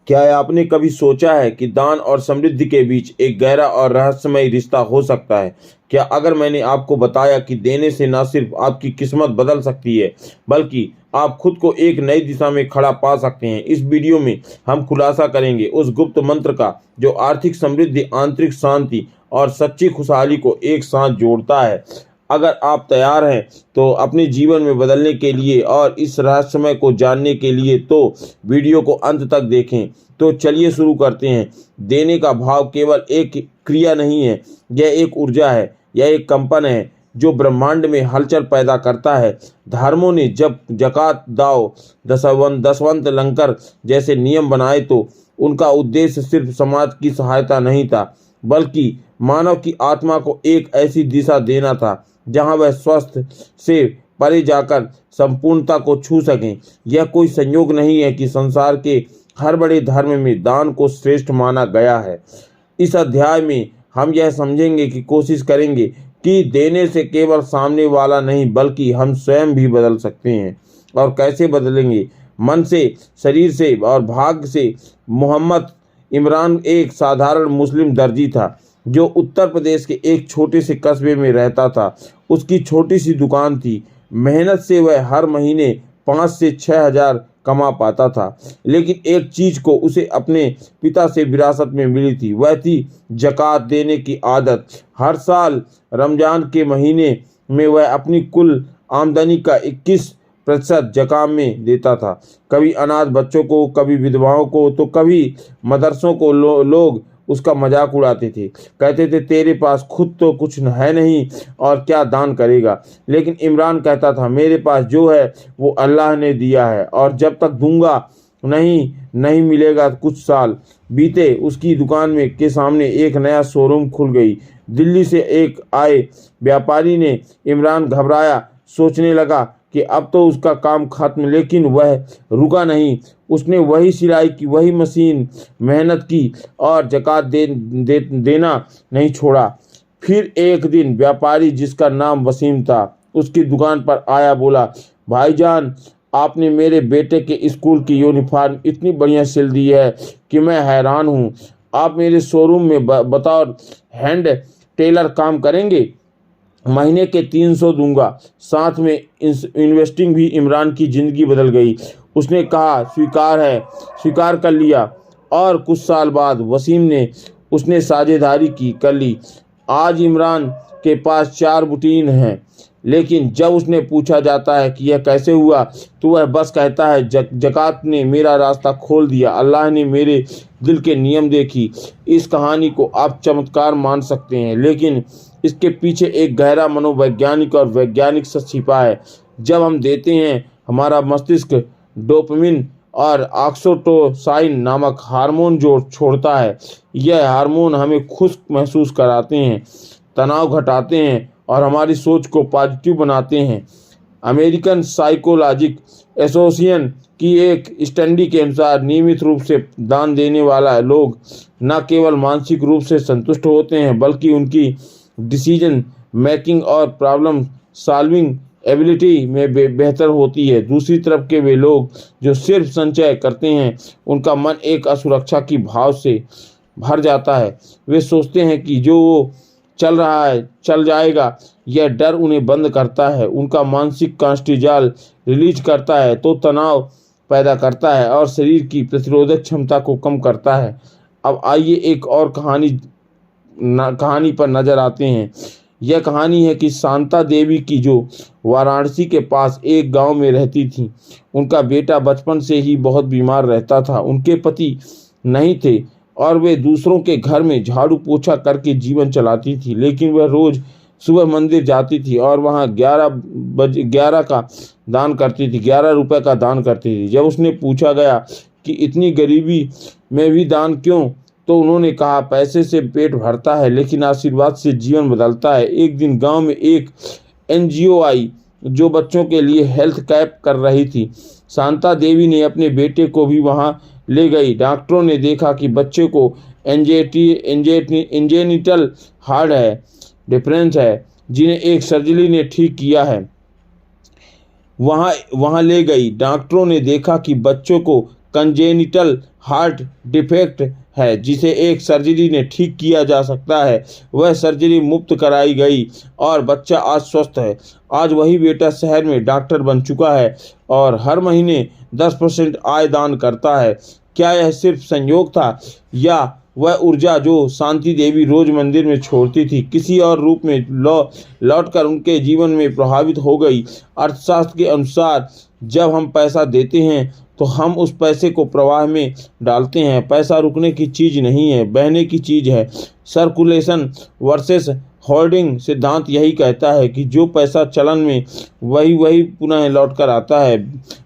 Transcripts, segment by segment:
क्या आपने कभी सोचा है कि दान और समृद्धि के बीच एक गहरा और रहस्यमय रिश्ता हो सकता है? क्या अगर मैंने आपको बताया कि देने से न सिर्फ आपकी किस्मत बदल सकती है, बल्कि आप खुद को एक नई दिशा में खड़ा पा सकते हैं। इस वीडियो में हम खुलासा करेंगे उस गुप्त मंत्र का जो आर्थिक समृद्धि, आंतरिक शांति और सच्ची खुशहाली को एक साथ जोड़ता है। अगर आप तैयार हैं तो अपने जीवन में बदलने के लिए और इस रहस्यमय को जानने के लिए, तो वीडियो को अंत तक देखें। तो चलिए शुरू करते हैं। देने का भाव केवल एक क्रिया नहीं है, यह एक ऊर्जा है, यह एक कंपन है जो ब्रह्मांड में हलचल पैदा करता है। धर्मों ने जब जकात, दाव, दसवंत, लंकर जैसे नियम बनाए तो उनका उद्देश्य सिर्फ समाज की सहायता नहीं था, बल्कि मानव की आत्मा को एक ऐसी दिशा देना था जहां वह स्वस्थ से परे जाकर संपूर्णता को छू सकें। यह कोई संयोग नहीं है कि संसार के हर बड़े धर्म में दान को श्रेष्ठ माना गया है। इस अध्याय में हम यह समझेंगे कि कोशिश करेंगे कि देने से केवल सामने वाला नहीं, बल्कि हम स्वयं भी बदल सकते हैं। और कैसे बदलेंगे? मन से, शरीर से और भाग्य से। मोहम्मद इमरान एक साधारण मुस्लिम दर्जी था जो उत्तर प्रदेश के एक छोटे से कस्बे में रहता था। उसकी छोटी सी दुकान थी। मेहनत से वह हर महीने 5 से 6 हज़ार कमा पाता था, लेकिन एक चीज को उसे अपने पिता से विरासत में मिली थी, वह थी जकात देने की आदत। हर साल रमजान के महीने में वह अपनी कुल आमदनी का 21% जकात में देता था। कभी अनाथ बच्चों को, कभी विधवाओं को, तो कभी मदरसों को। लोग उसका मजाक उड़ाते थे, कहते थे तेरे पास खुद तो कुछ है नहीं और क्या दान करेगा। लेकिन इमरान कहता था मेरे पास जो है वो अल्लाह ने दिया है और जब तक दूंगा नहीं मिलेगा। कुछ साल बीते, उसकी दुकान में के सामने एक नया शोरूम खुल गई। दिल्ली से एक आए व्यापारी ने। इमरान घबराया, सोचने लगा कि अब तो उसका काम खत्म, लेकिन वह रुका नहीं। उसने वही सिलाई की, वही मशीन, मेहनत की और जकात देना नहीं छोड़ा। फिर एक दिन व्यापारी, जिसका नाम वसीम था, उसकी दुकान पर आया। बोला, भाईजान, आपने मेरे बेटे के स्कूल की यूनिफॉर्म इतनी बढ़िया सिल दी है कि मैं हैरान हूँ। आप मेरे शोरूम में बतौर हैंड टेलर काम करेंगे? महीने के 300 दूंगा, साथ में इन्वेस्टिंग भी। इमरान की ज़िंदगी बदल गई। उसने कहा स्वीकार कर लिया। और कुछ साल बाद वसीम ने उसने साझेदारी कर ली। आज इमरान के पास 4 बुटीक हैं, लेकिन जब उसने पूछा जाता है कि यह कैसे हुआ, तो वह बस कहता है जकात ने मेरा रास्ता खोल दिया, अल्लाह ने मेरे दिल के नियम देखी। इस कहानी को आप चमत्कार मान सकते हैं, लेकिन इसके पीछे एक गहरा मनोवैज्ञानिक और वैज्ञानिक सच छिपा है। जब हम देते हैं, हमारा मस्तिष्क डोपामिन और ऑक्सीटोसिन नामक हार्मोन छोड़ता है। यह हार्मोन हमें खुश महसूस कराते हैं, तनाव घटाते हैं और हमारी सोच को पॉजिटिव बनाते हैं। अमेरिकन साइकोलॉजिक एसोसिएशन की एक स्टडी के अनुसार नियमित रूप से दान देने वाला लोग न केवल मानसिक रूप से संतुष्ट होते हैं, बल्कि उनकी डिसीजन मेकिंग और प्रॉब्लम सॉल्विंग एबिलिटी में बेहतर होती है। दूसरी तरफ के वे लोग जो सिर्फ संचय करते हैं, उनका मन एक असुरक्षा की भाव से भर जाता है। वे सोचते हैं कि जो वो चल रहा है चल जाएगा। यह डर उन्हें बंद करता है, उनका मानसिक कॉर्टिसोल रिलीज करता है, तो तनाव पैदा करता है और शरीर की प्रतिरोधक क्षमता को कम करता है। अब आइए एक और कहानी पर नजर आते हैं। यह कहानी है कि शांता देवी की, जो वाराणसी के पास एक गांव में रहती थी। उनका बेटा बचपन से ही बहुत बीमार रहता था। उनके पति नहीं थे और वे दूसरों के घर में झाड़ू पोछा करके जीवन चलाती थी, लेकिन वह रोज सुबह मंदिर जाती थी और वहाँ 11 का दान करती थी, 11 रुपए का दान करती थी। जब उसने पूछा गया कि इतनी गरीबी में भी दान क्यों, तो उन्होंने कहा, पैसे से पेट भरता है, लेकिन आशीर्वाद से जीवन बदलता है। एक दिन गांव में एक एनजीओ आई जो बच्चों के लिए हेल्थ कैंप कर रही थी। शांता देवी ने अपने बेटे को भी वहां ले गई। डॉक्टरों ने देखा कि बच्चे को इंजेनिटल हार्ट है डिफरेंस है, जिन्हें एक सर्जरी ने ठीक किया है। वहां ले गई। डॉक्टरों ने देखा कि बच्चों को कंजेनिटल हार्ट डिफेक्ट है जिसे एक सर्जरी ने ठीक किया जा सकता है। वह सर्जरी मुफ्त कराई गई और बच्चा आज स्वस्थ है। आज वही बेटा शहर में डॉक्टर बन चुका है और हर महीने 10% आय दान करता है। क्या यह सिर्फ संयोग था या वह ऊर्जा जो शांति देवी रोज मंदिर में छोड़ती थी किसी और रूप में लौटकर उनके जीवन में प्रभावित हो गई? अर्थशास्त्र के अनुसार जब हम पैसा देते हैं तो हम उस पैसे को प्रवाह में डालते हैं। पैसा रुकने की चीज़ नहीं है, बहने की चीज़ है। सर्कुलेशन वर्सेस होल्डिंग सिद्धांत यही कहता है कि जो पैसा चलन में वही पुनः लौट कर आता है।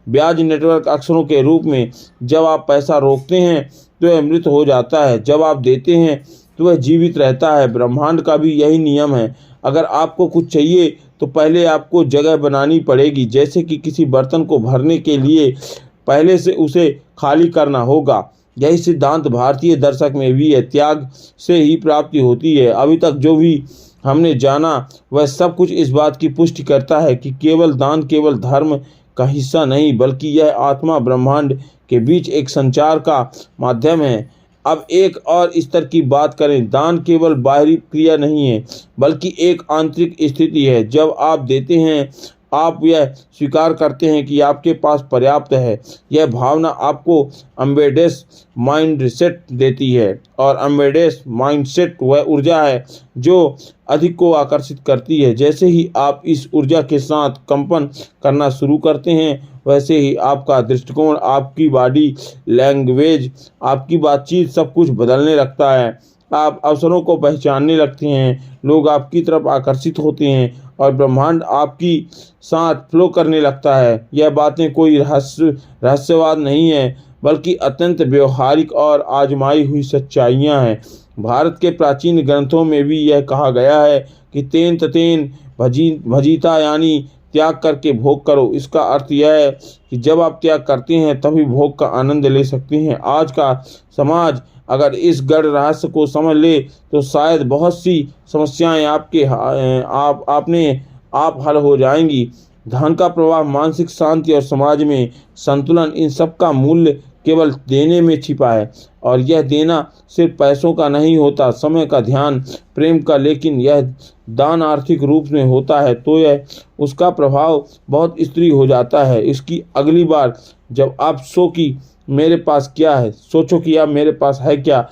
ब्याज नेटवर्क अक्षरों के रूप में जब आप पैसा रोकते हैं तो यह मृत हो जाता है, जब आप देते हैं तो वह जीवित रहता है। ब्रह्मांड का भी यही नियम है। अगर आपको कुछ चाहिए तो पहले आपको जगह बनानी पड़ेगी, जैसे कि किसी बर्तन को भरने के लिए पहले से उसे खाली करना होगा। यही सिद्धांत भारतीय दर्शक में भी है। त्याग से ही प्राप्ति होती है। अभी तक जो भी हमने जाना वह सब कुछ इस बात की पुष्टि करता है कि केवल दान केवल धर्म का हिस्सा नहीं बल्कि यह आत्मा ब्रह्मांड के बीच एक संचार का माध्यम है। अब एक और स्तर की बात करें। दान केवल बाहरी क्रिया नहीं है बल्कि एक आंतरिक स्थिति है। जब आप देते हैं आप यह स्वीकार करते हैं कि आपके पास पर्याप्त है। यह भावना आपको अम्बेडेस माइंडसेट देती है और अम्बेडेस माइंडसेट वह ऊर्जा है जो अधिक को आकर्षित करती है। जैसे ही आप इस ऊर्जा के साथ कंपन करना शुरू करते हैं वैसे ही आपका दृष्टिकोण, आपकी बॉडी लैंग्वेज, आपकी बातचीत सब कुछ बदलने लगता है। आप अवसरों को पहचानने लगते हैं, लोग आपकी तरफ आकर्षित होते हैं और ब्रह्मांड आपकी साथ फ्लो करने लगता है। यह बातें कोई रहस्यवाद नहीं है बल्कि अत्यंत व्यवहारिक और आजमाई हुई सच्चाइयाँ हैं। भारत के प्राचीन ग्रंथों में भी यह कहा गया है कि तेन ततेन भजीता यानी त्याग करके भोग करो। इसका अर्थ यह है कि जब आप त्याग करते हैं तभी भोग का आनंद ले सकते हैं। आज का समाज अगर इस गढ़ रहस्य को समझ ले तो शायद बहुत सी समस्याएं अपने आप हल हो जाएंगी। धन का प्रवाह, मानसिक शांति और समाज में संतुलन, इन सब का मूल्य केवल देने में छिपा है। और यह देना सिर्फ पैसों का नहीं होता, समय का, ध्यान, प्रेम का। लेकिन यह दान आर्थिक रूप में होता है तो यह उसका प्रभाव बहुत स्थिर हो जाता है। इसकी अगली बार जब आप मेरे पास क्या है, सोचो कि अब मेरे पास है क्या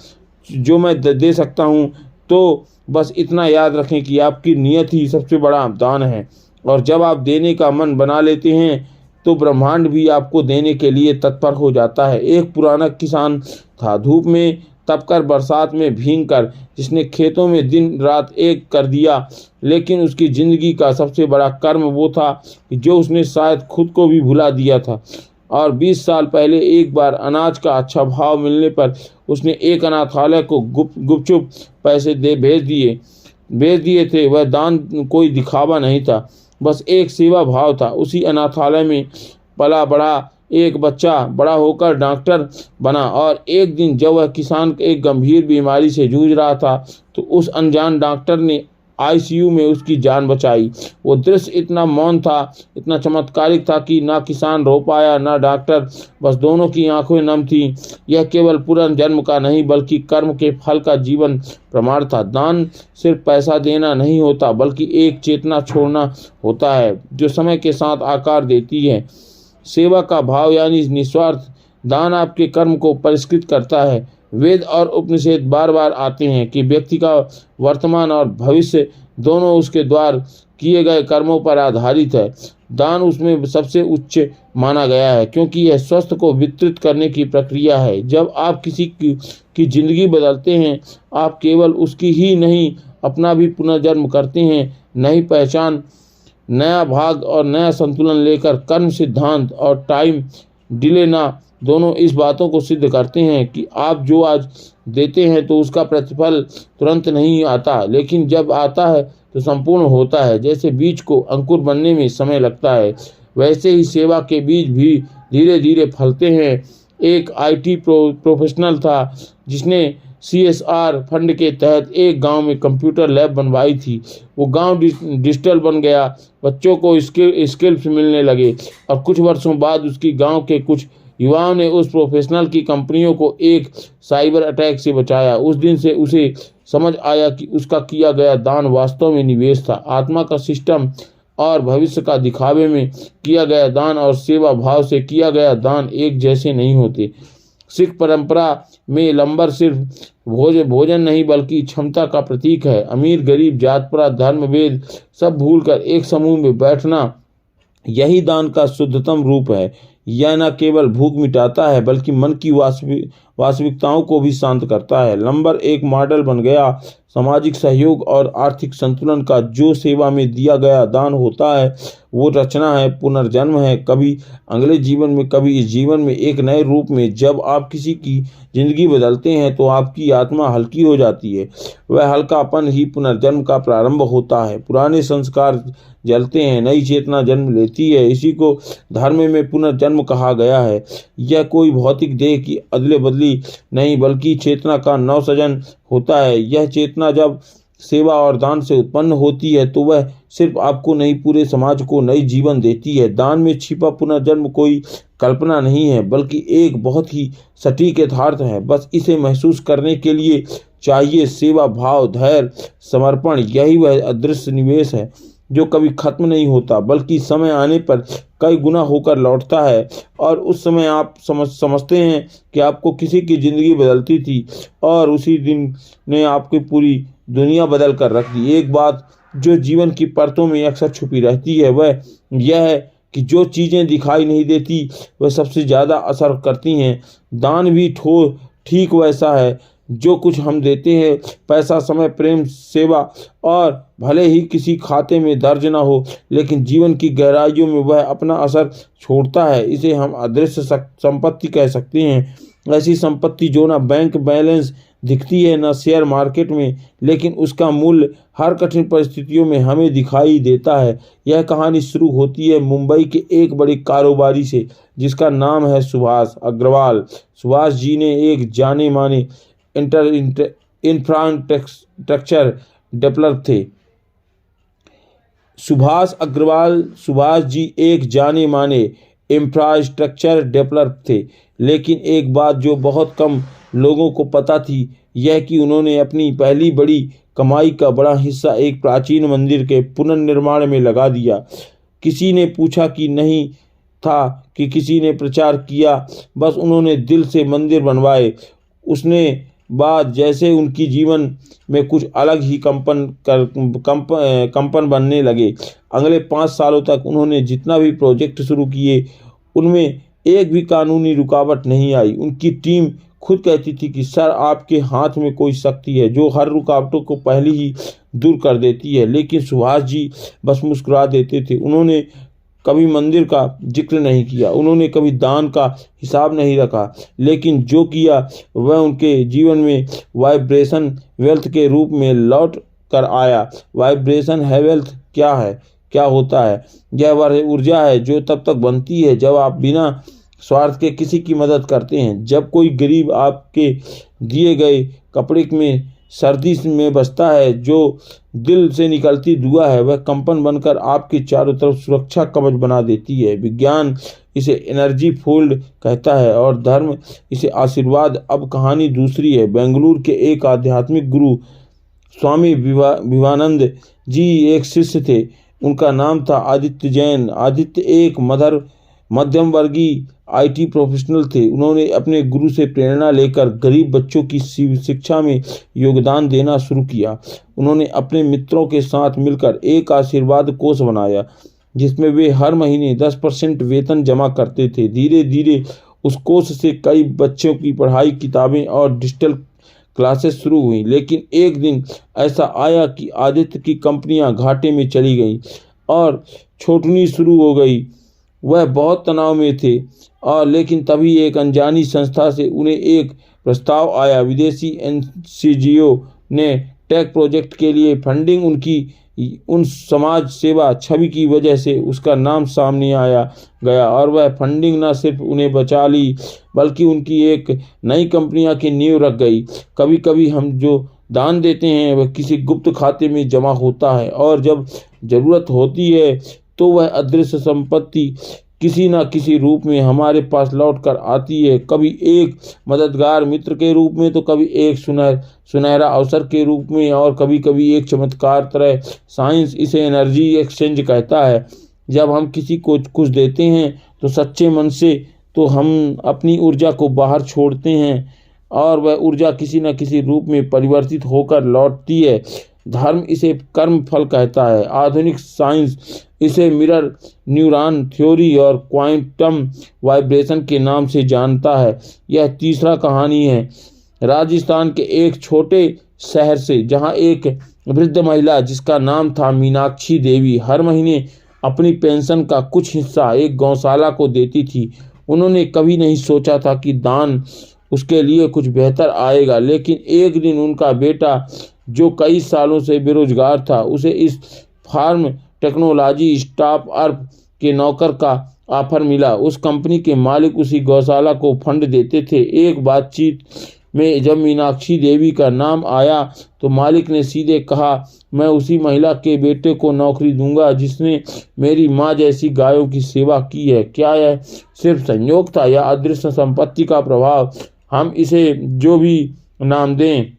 जो मैं दे सकता हूँ, तो बस इतना याद रखें कि आपकी नीयत ही सबसे बड़ा दान है। और जब आप देने का मन बना लेते हैं तो ब्रह्मांड भी आपको देने के लिए तत्पर हो जाता है। एक पुराना किसान था, धूप में तपकर, बरसात में भीगकर, जिसने खेतों में दिन रात एक कर दिया। लेकिन उसकी ज़िंदगी का सबसे बड़ा कर्म वो था कि जो उसने शायद खुद को भी भुला दिया था। और 20 साल पहले एक बार अनाज का अच्छा भाव मिलने पर उसने एक अनाथालय को गुपचुप पैसे भेज दिए थे। वह दान कोई दिखावा नहीं था, बस एक सेवा भाव था। उसी अनाथालय में पला बड़ा एक बच्चा बड़ा होकर डॉक्टर बना और एक दिन जब वह किसान एक गंभीर बीमारी से जूझ रहा था तो उस अनजान डॉक्टर ने आईसीयू में उसकी जान बचाई। वो दृश्य इतना मौन था, इतना चमत्कारिक था कि ना किसान रो पाया ना डॉक्टर, बस दोनों की आंखें नम थीं। यह केवल पुनर्जन्म का नहीं बल्कि कर्म के फल का जीवन प्रमाण था। दान सिर्फ पैसा देना नहीं होता बल्कि एक चेतना छोड़ना होता है जो समय के साथ आकार देती है। सेवा का भाव यानी निस्वार्थ दान आपके कर्म को परिष्कृत करता है। वेद और उपनिषद बार बार आते हैं कि व्यक्ति का वर्तमान और भविष्य दोनों उसके द्वारा किए गए कर्मों पर आधारित है। दान उसमें सबसे उच्च माना गया है क्योंकि यह स्वास्थ्य को विस्तृत करने की प्रक्रिया है। जब आप किसी की जिंदगी बदलते हैं आप केवल उसकी ही नहीं अपना भी पुनर्जन्म करते हैं। नई पहचान, नया भाग और नया संतुलन लेकर कर्म सिद्धांत और टाइम डिलेना दोनों इस बातों को सिद्ध करते हैं कि आप जो आज देते हैं तो उसका प्रतिफल तुरंत नहीं आता, लेकिन जब आता है तो संपूर्ण होता है। जैसे बीज को अंकुर बनने में समय लगता है वैसे ही सेवा के बीज भी धीरे धीरे फलते हैं। एक आईटी प्रोफेशनल था जिसने CSR फंड के तहत एक गांव में कंप्यूटर लैब बनवाई थी। वो गांव डिजिटल बन गया, बच्चों को स्किल्स मिलने लगे और कुछ वर्षों बाद उसकी गांव के कुछ युवाओं ने उस प्रोफेशनल की कंपनियों को एक साइबर अटैक से बचाया। उस दिन से उसे समझ आया कि उसका किया गया दान वास्तव में निवेश था। आत्मा का सिस्टम और भविष्य का दिखावे में किया गया दान और सेवा भाव से किया गया दान एक जैसे नहीं होते। सिख परंपरा में लंगर सिर्फ भोजन नहीं बल्कि क्षमता का प्रतीक है। अमीर गरीब जात पात धर्म भेद सब भूलकर एक समूह में बैठना, यही दान का शुद्धतम रूप है। यह न केवल भूख मिटाता है बल्कि मन की वास्तविकताओं को भी शांत करता है। लंगर एक मॉडल बन गया सामाजिक सहयोग और आर्थिक संतुलन का। जो सेवा में दिया गया दान होता है वो रचना है, पुनर्जन्म है, कभी अगले जीवन में कभी इस जीवन में एक नए रूप में। जब आप किसी की जिंदगी बदलते हैं तो आपकी आत्मा हल्की हो जाती है। वह हल्कापन ही पुनर्जन्म का प्रारंभ होता है। पुराने संस्कार जलते हैं, नई चेतना जन्म लेती है। इसी को धर्म में पुनर्जन्म कहा गया है। यह कोई भौतिक देह की अदले बदली नहीं बल्कि चेतना का नवसृजन होता है। यह चेतना जब सेवा और दान से उत्पन्न होती है तो वह सिर्फ आपको नहीं पूरे समाज को नई जीवन देती है। दान में छिपा पुनर्जन्म कोई कल्पना नहीं है बल्कि एक बहुत ही सटीक यथार्थ है। बस इसे महसूस करने के लिए चाहिए सेवा भाव, धैर्य, समर्पण। यही वह अदृश्य निवेश है जो कभी खत्म नहीं होता बल्कि समय आने पर कई गुना होकर लौटता है। और उस समय आप समझते हैं कि आपको किसी की जिंदगी बदलती थी और उसी दिन ने आपकी पूरी दुनिया बदल कर रख दी। एक बात जो जीवन की परतों में अक्सर छुपी रहती है वह यह है कि जो चीज़ें दिखाई नहीं देती वह सबसे ज़्यादा असर करती हैं। दान भी ठीक वैसा है। जो कुछ हम देते हैं, पैसा, समय, प्रेम, सेवा, और भले ही किसी खाते में दर्ज ना हो लेकिन जीवन की गहराइयों में वह अपना असर छोड़ता है। इसे हम अदृश्य संपत्ति कह सकते हैं। ऐसी संपत्ति जो ना बैंक बैलेंस दिखती है ना शेयर मार्केट में, लेकिन उसका मूल्य हर कठिन परिस्थितियों में हमें दिखाई देता है। यह कहानी शुरू होती है मुंबई के एक बड़े कारोबारी से जिसका नाम है सुभाष अग्रवाल। सुभाष जी ने एक जाने माने इंफ्रास्ट्रक्चर डेवलपर थे। सुभाष जी एक जाने माने इंफ्रास्ट्रक्चर डेवलपर थे, लेकिन एक बात जो बहुत कम लोगों को पता थी यह कि उन्होंने अपनी पहली बड़ी कमाई का बड़ा हिस्सा एक प्राचीन मंदिर के पुनर्निर्माण में लगा दिया। किसी ने पूछा कि नहीं था कि किसी ने प्रचार किया, बस उन्होंने दिल से मंदिर बनवाए। उसने बाद जैसे उनकी जीवन में कुछ अलग ही कंपन बनने लगे। अगले 5 सालों तक उन्होंने जितना भी प्रोजेक्ट शुरू किए उनमें एक भी कानूनी रुकावट नहीं आई। उनकी टीम खुद कहती थी कि सर, आपके हाथ में कोई शक्ति है जो हर रुकावटों को पहले ही दूर कर देती है। लेकिन सुभाष जी बस मुस्कुरा देते थे। उन्होंने कभी मंदिर का जिक्र नहीं किया, उन्होंने कभी दान का हिसाब नहीं रखा, लेकिन जो किया वह उनके जीवन में वाइब्रेशन वेल्थ के रूप में लौट कर आया। वाइब्रेशन है वेल्थ क्या है, क्या होता है? यह वह ऊर्जा है जो तब तक बनती है जब आप बिना स्वार्थ के किसी की मदद करते हैं। जब कोई गरीब आपके दिए गए कपड़े में सर्दी में बसता है, जो दिल से निकलती दुआ है वह कंपन बनकर आपके चारों तरफ सुरक्षा कवच बना देती है। विज्ञान इसे एनर्जी फोल्ड कहता है और धर्म इसे आशीर्वाद। अब कहानी दूसरी है। बेंगलुरु के एक आध्यात्मिक गुरु स्वामी विवेकानंद जी एक शिष्य थे। उनका नाम था आदित्य जैन। आदित्य एक मध्यम वर्गीय IT प्रोफेशनल थे। उन्होंने अपने गुरु से प्रेरणा लेकर गरीब बच्चों की शिक्षा में योगदान देना शुरू किया। उन्होंने अपने मित्रों के साथ मिलकर एक आशीर्वाद कोष बनाया जिसमें वे हर महीने 10% वेतन जमा करते थे। धीरे धीरे उस कोष से कई बच्चों की पढ़ाई, किताबें और डिजिटल क्लासेस शुरू हुई। लेकिन एक दिन ऐसा आया कि आदित्य की कंपनियां घाटे में चली गईं और छूटनी शुरू हो गई। वह बहुत तनाव में थे और लेकिन तभी एक अनजानी संस्था से उन्हें एक प्रस्ताव आया। विदेशी NGO ने टेक प्रोजेक्ट के लिए फंडिंग। उन समाज सेवा छवि की वजह से उसका नाम सामने आया गया और वह फंडिंग न सिर्फ उन्हें बचा ली बल्कि उनकी एक नई कंपनियां की नींव रख गई। कभी कभी हम जो दान देते हैं वह किसी गुप्त खाते में जमा होता है और जब जरूरत होती है तो वह अदृश्य संपत्ति किसी न किसी रूप में हमारे पास लौट कर आती है, कभी एक मददगार मित्र के रूप में, तो कभी एक सुनहरा अवसर के रूप में, और कभी कभी एक चमत्कार तरह। साइंस इसे एनर्जी एक्सचेंज कहता है। जब हम किसी को कुछ देते हैं तो सच्चे मन से, तो हम अपनी ऊर्जा को बाहर छोड़ते हैं और वह ऊर्जा किसी न किसी रूप में परिवर्तित होकर लौटती है। धर्म इसे कर्म फल कहता है। आधुनिक साइंस इसे मिरर न्यूरॉन थ्योरी और क्वांटम वाइब्रेशन के नाम से जानता है। यह तीसरा कहानी है। राजस्थान के एक छोटे शहर से, जहां एक वृद्ध महिला जिसका नाम था मीनाक्षी देवी हर महीने अपनी पेंशन का कुछ हिस्सा एक गौशाला को देती थी। उन्होंने कभी नहीं सोचा था कि दान उसके लिए कुछ बेहतर आएगा, लेकिन एक दिन उनका बेटा जो कई सालों से बेरोजगार था, उसे इस फार्म टेक्नोलॉजी स्टार्टअप के नौकर का ऑफर मिला। उस कंपनी के मालिक उसी गौशाला को फंड देते थे। एक बातचीत में जब मीनाक्षी देवी का नाम आया तो मालिक ने सीधे कहा, मैं उसी महिला के बेटे को नौकरी दूंगा जिसने मेरी माँ जैसी गायों की सेवा की है। क्या यह सिर्फ संयोग था या अदृश्य संपत्ति का प्रभाव? हम इसे जो भी नाम दें,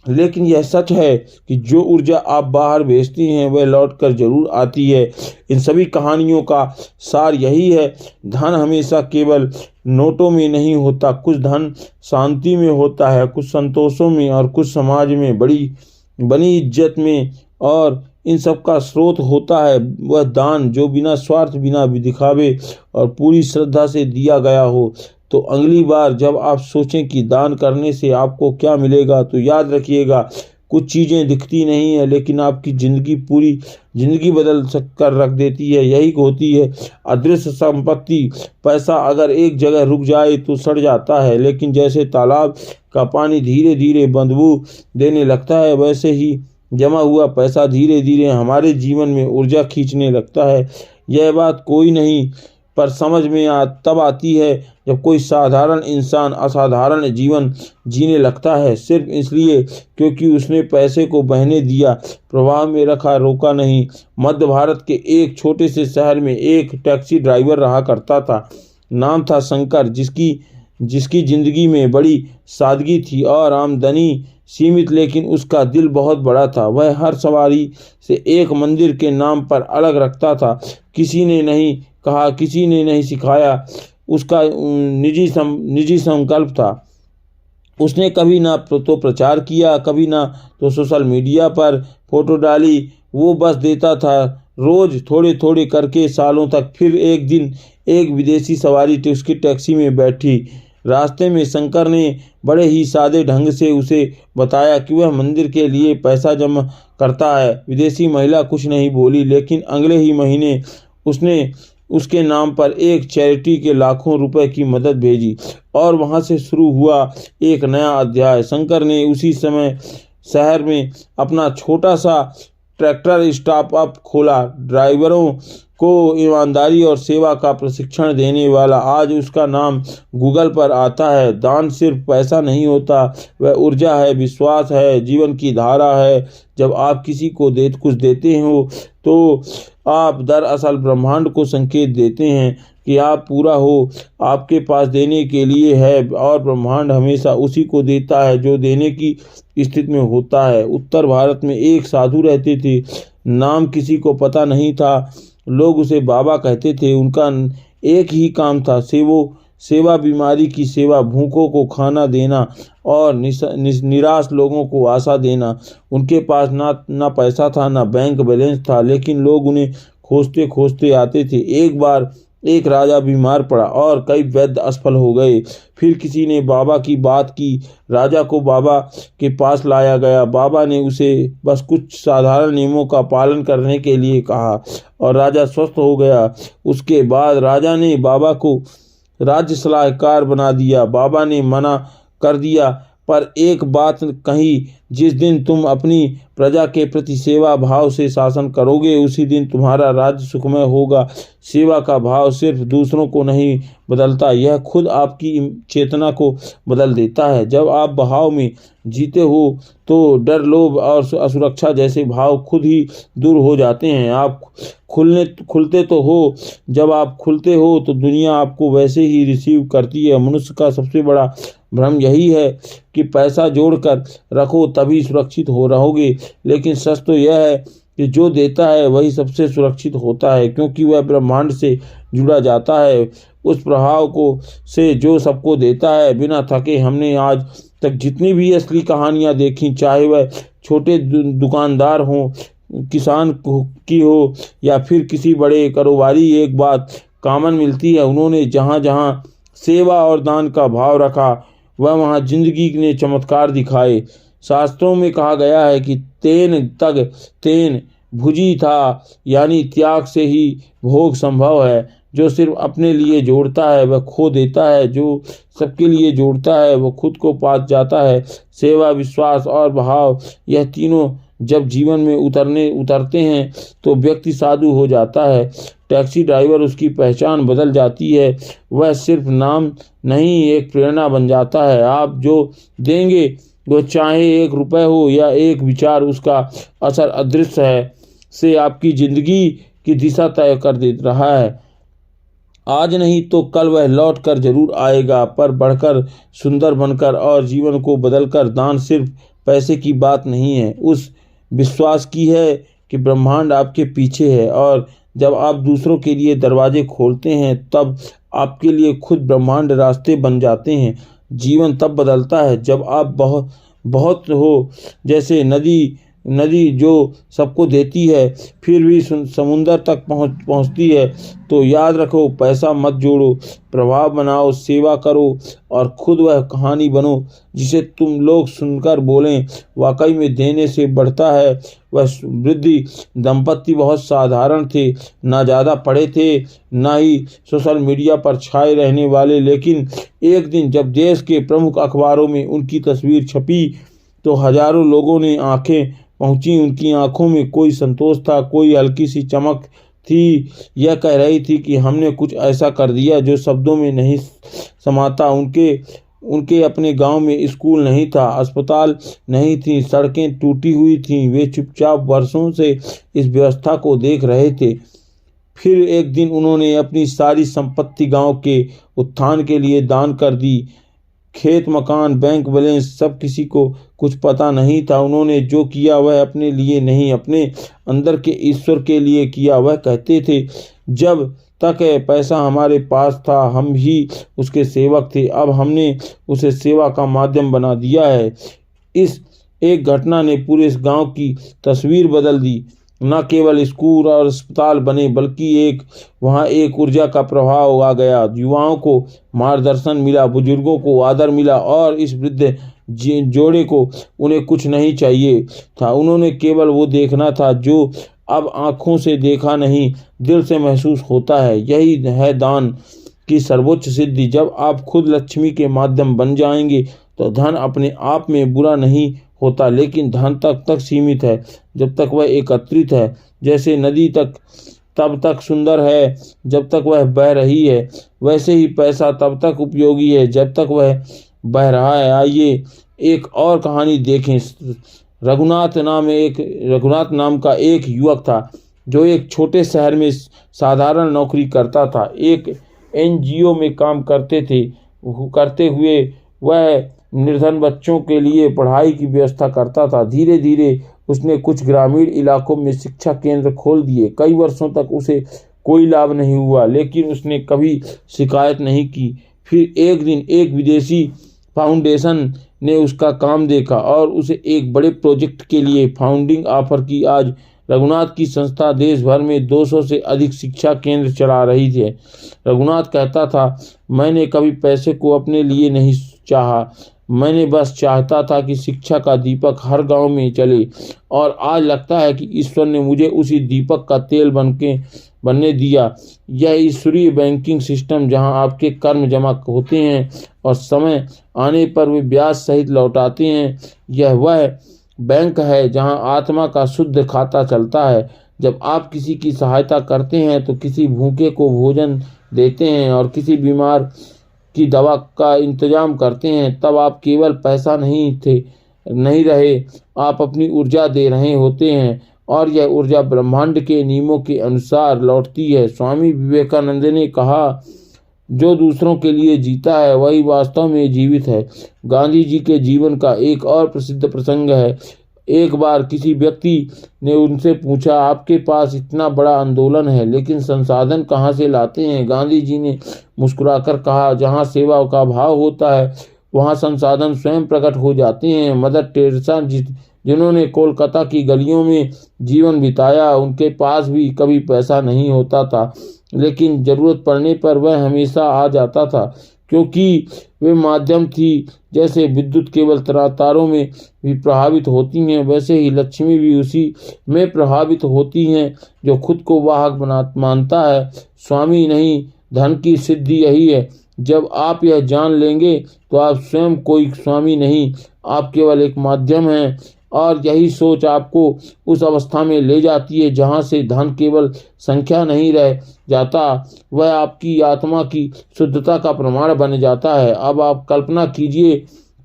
लेकिन यह सच है कि जो ऊर्जा आप बाहर भेजती हैं वह लौट कर जरूर आती है। इन सभी कहानियों का सार यही है, धन हमेशा केवल नोटों में नहीं होता। कुछ धन शांति में होता है, कुछ संतोषों में, और कुछ समाज में बनी इज्जत में। और इन सब का स्रोत होता है वह दान जो बिना स्वार्थ, बिना दिखावे और पूरी श्रद्धा से दिया गया हो। तो अगली बार जब आप सोचें कि दान करने से आपको क्या मिलेगा, तो याद रखिएगा, कुछ चीज़ें दिखती नहीं है लेकिन आपकी ज़िंदगी, पूरी ज़िंदगी बदल कर रख देती है। यही होती है अदृश्य संपत्ति। पैसा अगर एक जगह रुक जाए तो सड़ जाता है, लेकिन जैसे तालाब का पानी धीरे धीरे बदबू देने लगता है, वैसे ही जमा हुआ पैसा धीरे धीरे हमारे जीवन में ऊर्जा खींचने लगता है। यह बात कोई नहीं पर समझ में तब आती है जब कोई साधारण इंसान असाधारण जीवन जीने लगता है, सिर्फ इसलिए क्योंकि उसने पैसे को बहने दिया, प्रवाह में रखा, रोका नहीं। मध्य भारत के एक छोटे से शहर में एक टैक्सी ड्राइवर रहा करता था। नाम था शंकर, जिसकी जिंदगी में बड़ी सादगी थी और आमदनी सीमित, लेकिन उसका दिल बहुत बड़ा था। वह हर सवारी से एक मंदिर के नाम पर अलग रखता था। किसी ने नहीं कहा, किसी ने नहीं सिखाया, उसका निजी संकल्प था। उसने कभी ना तो प्रचार किया, कभी ना तो सोशल मीडिया पर फोटो डाली। वो बस देता था, रोज थोड़े थोड़े करके, सालों तक। फिर एक दिन एक विदेशी सवारी उसकी टैक्सी में बैठी। रास्ते में शंकर ने बड़े ही सादे ढंग से उसे बताया कि वह मंदिर के लिए पैसा जमा करता है। विदेशी महिला कुछ नहीं बोली, लेकिन अगले ही महीने उसने उसके नाम पर एक चैरिटी के लाखों रुपए की मदद भेजी और वहां से शुरू हुआ एक नया अध्याय। शंकर ने उसी समय शहर में अपना छोटा सा ट्रैक्टर स्टार्टअप खोला, ड्राइवरों को ईमानदारी और सेवा का प्रशिक्षण देने वाला। आज उसका नाम गूगल पर आता है। दान सिर्फ पैसा नहीं होता, वह ऊर्जा है, विश्वास है, जीवन की धारा है। जब आप किसी को कुछ देते हो तो आप दरअसल ब्रह्मांड को संकेत देते हैं कि आप पूरा हो, आपके पास देने के लिए है, और ब्रह्मांड हमेशा उसी को देता है जो देने की स्थिति में होता है। उत्तर भारत में एक साधु रहते थे। नाम किसी को पता नहीं था, लोग उसे बाबा कहते थे। उनका एक ही काम था, सेवा, बीमारी की सेवा, भूखों को खाना देना और निराश लोगों को आशा देना। उनके पास ना पैसा था, ना बैंक बैलेंस था, लेकिन लोग उन्हें खोजते खोजते आते थे। एक बार एक राजा बीमार पड़ा और कई वैद्य असफल हो गए। फिर किसी ने बाबा की बात की, राजा को बाबा के पास लाया गया। बाबा ने उसे बस कुछ साधारण नियमों का पालन करने के लिए कहा और राजा स्वस्थ हो गया। उसके बाद राजा ने बाबा को राज्य सलाहकार बना दिया। बाबा ने मना कर दिया, पर एक बात कही, जिस दिन तुम अपनी प्रजा के प्रति सेवा भाव से शासन करोगे उसी दिन तुम्हारा राज्य सुखमय होगा। सेवा का भाव सिर्फ दूसरों को नहीं बदलता, यह खुद आपकी चेतना को बदल देता है। जब आप भाव में जीते हो तो डर, लोभ और असुरक्षा जैसे भाव खुद ही दूर हो जाते हैं। आप खुलते तो हो, जब आप खुलते हो तो दुनिया आपको वैसे ही रिसीव करती है। मनुष्य का सबसे बड़ा भ्रम यही है कि पैसा जोड़कर रखो तभी सुरक्षित हो रहोगे, लेकिन सच तो यह है कि जो देता है वही सबसे सुरक्षित होता है, क्योंकि वह ब्रह्मांड से जुड़ा जाता है, उस प्रभाव को से जो सबको देता है बिना थके। हमने आज तक जितनी भी असली कहानियां देखी, चाहे वह छोटे दुकानदार हों, किसान की हो या फिर किसी बड़े कारोबारी, एक बात कॉमन मिलती है, उन्होंने जहाँ जहाँ सेवा और दान का भाव रखा वहाँ जिंदगी ने चमत्कार दिखाए। शास्त्रों में कहा गया है कि तेन तग तेन भुजी था, यानी त्याग से ही भोग संभव है। जो सिर्फ अपने लिए जोड़ता है वह खो देता है, जो सबके लिए जोड़ता है वह खुद को पा जाता है। सेवा, विश्वास और भाव, यह तीनों जब जीवन में उतरते हैं तो व्यक्ति साधु हो जाता है। टैक्सी ड्राइवर, उसकी पहचान बदल जाती है, वह सिर्फ नाम नहीं एक प्रेरणा बन जाता है। आप जो देंगे वो चाहे 1 रुपये हो या एक विचार, उसका असर अदृश्य है से आपकी जिंदगी की दिशा तय कर दे रहा है। आज नहीं तो कल वह लौट कर जरूर आएगा, पर बढ़कर, सुंदर बनकर और जीवन को बदलकर। दान सिर्फ पैसे की बात नहीं है, उस विश्वास की है कि ब्रह्मांड आपके पीछे है, और जब आप दूसरों के लिए दरवाजे खोलते हैं तब आपके लिए खुद ब्रह्मांड रास्ते बन जाते हैं। जीवन तब बदलता है जब आप बहुत हो, जैसे नदी जो सबको देती है फिर भी समुंदर तक पहुंचती है। तो याद रखो, पैसा मत जोड़ो, प्रभाव बनाओ, सेवा करो और खुद वह कहानी बनो जिसे तुम लोग सुनकर बोलें, वाकई में देने से बढ़ता है। वह वृद्धि दंपत्ति बहुत साधारण थे, ना ज़्यादा पढ़े थे, ना ही सोशल मीडिया पर छाए रहने वाले, लेकिन एक दिन जब देश के प्रमुख अखबारों में उनकी तस्वीर छपी तो हजारों लोगों ने आंखें पहुंची। उनकी आंखों में कोई संतोष था, कोई हल्की सी चमक थी, यह कह रही थी कि हमने कुछ ऐसा कर दिया जो शब्दों में नहीं समाता। उनके अपने गांव में स्कूल नहीं था, अस्पताल नहीं थी, सड़कें टूटी हुई थीं। वे चुपचाप वर्षों से इस व्यवस्था को देख रहे थे। फिर एक दिन उन्होंने अपनी सारी संपत्ति गांव के उत्थान के लिए दान कर दी। खेत, मकान, बैंक बैलेंस, सब किसी को कुछ पता नहीं था। उन्होंने जो किया वह अपने लिए नहीं, अपने अंदर के ईश्वर के लिए किया। वह कहते थे, जब तक पैसा हमारे पास था हम ही उसके सेवक थे, अब हमने उसे सेवा का माध्यम बना दिया है। इस एक घटना ने पूरे इस गांव की तस्वीर बदल दी। न केवल स्कूल और अस्पताल बने, बल्कि वहाँ एक ऊर्जा का प्रभाव आ गया। युवाओं को मार्गदर्शन मिला, बुजुर्गों को आदर मिला, और इस वृद्ध जोड़े को उन्हें कुछ नहीं चाहिए था। उन्होंने केवल वो देखना था जो अब आंखों से देखा नहीं, दिल से महसूस होता है। यही है दान की सर्वोच्च सिद्धि। जब आप खुद लक्ष्मी के माध्यम बन जाएंगे तो धन अपने आप में बुरा नहीं होता, लेकिन धन तक सीमित है जब तक वह एकत्रित है। जैसे नदी तब तक सुंदर है जब तक वह बह रही है, वैसे ही पैसा तब तक उपयोगी है जब तक वह बह रहा है। आइए एक और कहानी देखें। रघुनाथ नाम का एक युवक था जो एक छोटे शहर में साधारण नौकरी करता था। एक NGO में काम करते हुए वह निर्धन बच्चों के लिए पढ़ाई की व्यवस्था करता था। धीरे धीरे उसने कुछ ग्रामीण इलाकों में शिक्षा केंद्र खोल दिए। कई वर्षों तक उसे कोई लाभ नहीं हुआ, लेकिन उसने कभी शिकायत नहीं की। फिर एक दिन एक विदेशी फाउंडेशन ने उसका काम देखा और उसे एक बड़े प्रोजेक्ट के लिए फंडिंग ऑफर की। आज रघुनाथ की संस्था देश भर में 200 से अधिक शिक्षा केंद्र चला रही थी। रघुनाथ कहता था, मैंने कभी पैसे को अपने लिए नहीं चाहा, मैंने बस चाहता था कि शिक्षा का दीपक हर गांव में चले, और आज लगता है कि ईश्वर ने मुझे उसी दीपक का तेल बनने दिया। यह ईश्वरीय बैंकिंग सिस्टम जहां आपके कर्म जमा होते हैं और समय आने पर वे ब्याज सहित लौटाते हैं, यह वह बैंक है जहां आत्मा का शुद्ध खाता चलता है। जब आप किसी की सहायता करते हैं तो किसी भूखे को भोजन देते हैं और किसी बीमार की दवा का इंतजाम करते हैं, तब आप केवल पैसा नहीं रहे, आप अपनी ऊर्जा दे रहे होते हैं और यह ऊर्जा ब्रह्मांड के नियमों के अनुसार लौटती है। स्वामी विवेकानंद ने कहा, जो दूसरों के लिए जीता है वही वास्तव में जीवित है। गांधी जी के जीवन का एक और प्रसिद्ध प्रसंग है। एक बार किसी व्यक्ति ने उनसे पूछा, आपके पास इतना बड़ा आंदोलन है लेकिन संसाधन कहाँ से लाते हैं? गांधी जी ने मुस्कुराकर कहा, जहाँ सेवा का भाव होता है वहाँ संसाधन स्वयं प्रकट हो जाते हैं। मदर टेरेसा जिन्होंने कोलकाता की गलियों में जीवन बिताया, उनके पास भी कभी पैसा नहीं होता था, लेकिन जरूरत पड़ने पर वह हमेशा आ जाता था, क्योंकि वे माध्यम थी। जैसे विद्युत केवल तारों में भी प्रभावित होती हैं, वैसे ही लक्ष्मी भी उसी में प्रभावित होती हैं जो खुद को वाहक मानता है, स्वामी नहीं। धन की सिद्धि यही है। जब आप यह जान लेंगे तो आप स्वयं कोई स्वामी नहीं, आप केवल एक माध्यम हैं। और यही सोच आपको उस अवस्था में ले जाती है जहाँ से धन केवल संख्या नहीं रह जाता, वह आपकी आत्मा की शुद्धता का प्रमाण बन जाता है। अब आप कल्पना कीजिए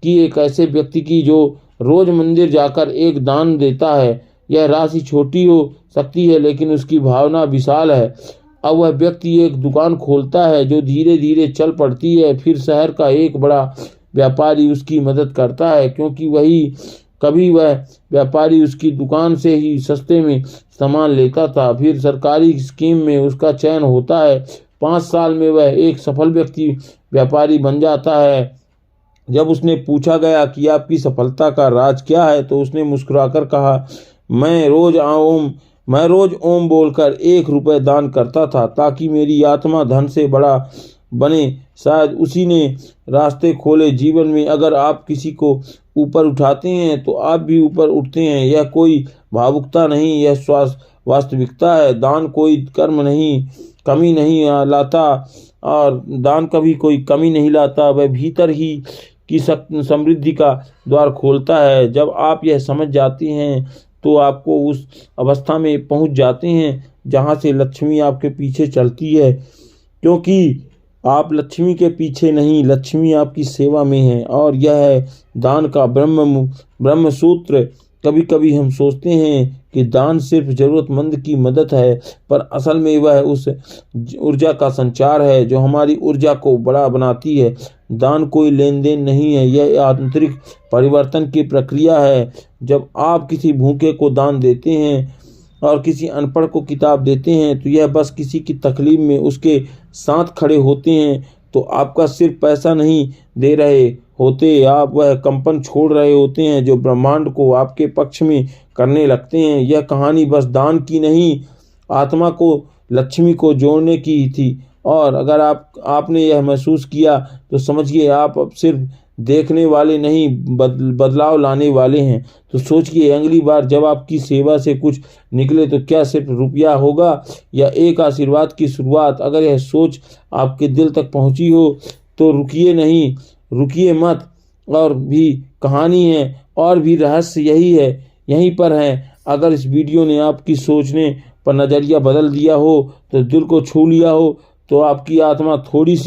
कि एक ऐसे व्यक्ति की जो रोज मंदिर जाकर एक दान देता है। यह राशि छोटी हो सकती है लेकिन उसकी भावना विशाल है। अब वह व्यक्ति एक दुकान खोलता है जो धीरे धीरे चल पड़ती है, फिर शहर का एक बड़ा व्यापारी उसकी मदद करता है, क्योंकि कभी वह व्यापारी उसकी दुकान से ही सस्ते में सामान लेता था। फिर सरकारी स्कीम में उसका चयन होता है। 5 साल में वह एक सफल व्यापारी बन जाता है। जब उसने पूछा गया कि आपकी सफलता का राज क्या है, तो उसने मुस्कुराकर कहा, मैं रोज ओम बोलकर 1 रुपये दान करता था ताकि मेरी आत्मा धन से बड़ा बने। शायद उसी ने रास्ते खोले जीवन में। अगर आप किसी को ऊपर उठाते हैं तो आप भी ऊपर उठते हैं। यह कोई भावुकता नहीं, यह वास्तविकता है। दान कोई कमी नहीं लाता, और दान कभी कोई कमी नहीं लाता, वह भीतर ही की समृद्धि का द्वार खोलता है। जब आप यह समझ जाते हैं तो आपको उस अवस्था में पहुंच जाते हैं जहां से लक्ष्मी आपके पीछे चलती है, क्योंकि आप लक्ष्मी के पीछे नहीं, लक्ष्मी आपकी सेवा में है। और यह है दान का ब्रह्म सूत्र। कभी कभी हम सोचते हैं कि दान सिर्फ जरूरतमंद की मदद है, पर असल में वह उस ऊर्जा का संचार है जो हमारी ऊर्जा को बड़ा बनाती है। दान कोई लेन देन नहीं है, यह आंतरिक परिवर्तन की प्रक्रिया है। जब आप किसी भूखे को दान देते हैं और किसी अनपढ़ को किताब देते हैं, तो यह बस किसी की तकलीफ में उसके साथ खड़े होते हैं। तो आपका सिर्फ पैसा नहीं दे रहे होते, आप वह कंपन छोड़ रहे होते हैं जो ब्रह्मांड को आपके पक्ष में करने लगते हैं। यह कहानी बस दान की नहीं, आत्मा को लक्ष्मी को जोड़ने की ही थी। और अगर आपने यह महसूस किया तो समझिए आप अब सिर्फ देखने वाले नहीं, बदलाव लाने वाले हैं। तो सोचिए, अगली बार जब आपकी सेवा से कुछ निकले तो क्या सिर्फ रुपया होगा या एक आशीर्वाद की शुरुआत? अगर यह सोच आपके दिल तक पहुंची हो तो रुकिए मत। और भी कहानी है, और भी रहस्य यहीं पर है। अगर इस वीडियो ने आपकी सोचने पर नज़रिया बदल दिया हो, तो दिल को छू लिया हो, तो आपकी आत्मा थोड़ी सी